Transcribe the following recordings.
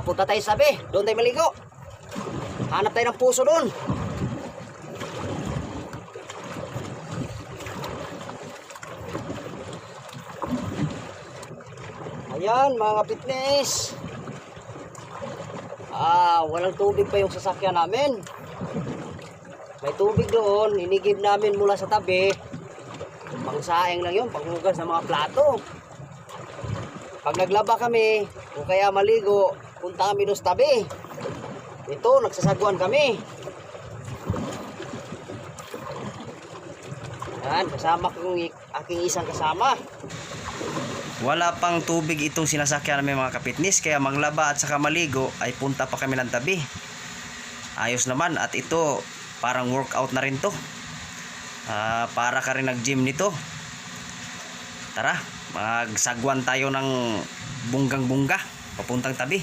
Punta tayo sa tabi. Doon tayo maligo. Hanap tayo ng puso doon. Ayan mga fitness. Walang tubig pa yung sasakyan namin. May tubig doon, inigib namin mula sa tabi. Pangsaing lang yun, panghugas ng mga plato. Pag naglaba kami, o kaya maligo, punta kami doon sa tabi. Ito, nagsasagwan kami. Yan, kasama kong aking isang kasama. Wala pang tubig itong sinasakyan namin mga kapitnis, kaya maglaba at saka maligo ay punta pa kami ng tabi. Ayos naman, at ito parang workout na rin to. Para ka rin nag-gym nito. Tara, magsagwan tayo ng bunggang-bungga papuntang tabi.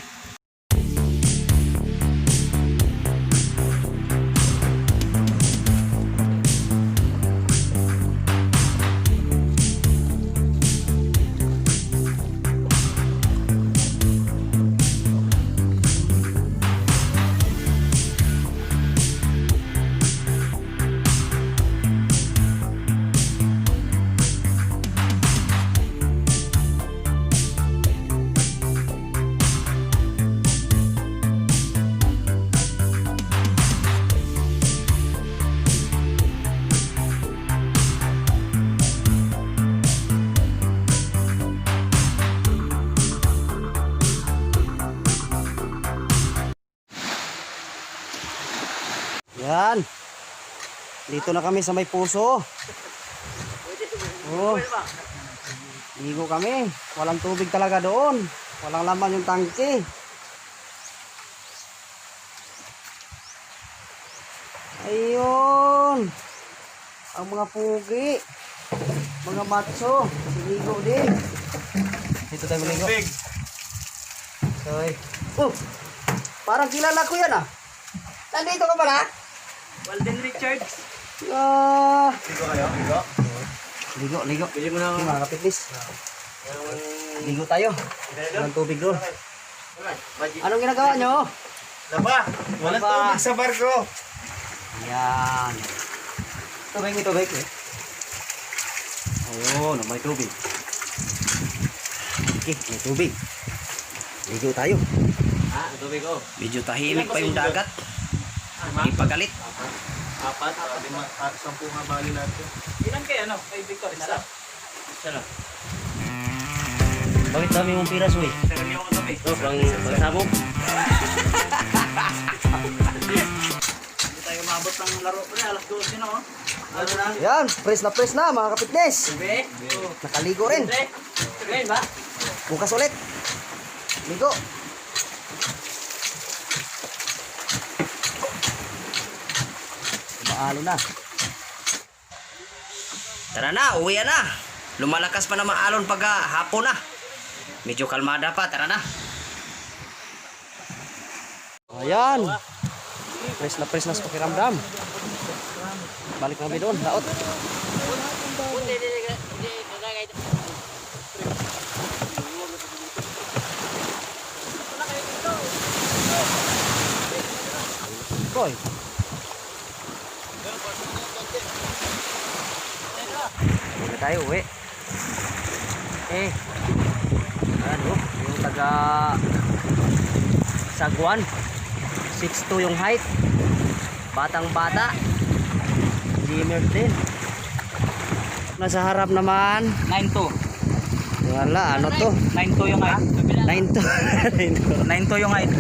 Yan. Dito na kami sa may puso. Ligo kami. Walang tubig talaga doon. Walang laman yung tangke. Ayun. Ang mga pugi. Mga macho. Ligo din. Dito tayo maligo. Soy. Parang kilala ko yan ah. Nandito ka pala? Walden Richards. Ligo kayo? Ligo? Ligo. Bili mo na mga kapitlis. Ligo tayo. Walang tubig doon. Anong ginagawa nyo? Laba. Walang tubig sa barko. Yan. Tubig, may tubig. Ayun, may tubig. Okay, may tubig. Ligo tayo. Tubig ko. Medyo tahimik pa yung dagat. Ipagalit. 4, 5, 10 nga bali natin. Ilan kay kay Victor? Isa lang. Bakit dami mong piras, wey? Seryo ko tabi. Ito, pangsabog. Hindi tayo maabot ng laro pre, alas 12 na Ano na? Yan, press na mga kapitnes. Tubig? Nakaligo rin. Tubig ba? Bukas ulit. Ligo. Maalo na. Tara na, uwi na. Lumalakas pa na maalon pag hapon na. Medyo kalmada pa, tara na. Ayan. Press na sa pakiramdam. Balik kami doon, laot. Koy. Uwi tayo, uwi. Ano, yung taga Sagwan. 6'2" yung height. Batang bata. Gymmer din. Nasa harap naman 9-2. wala, ano to? 9-2 yung height. 9'2". 9-2 yung height.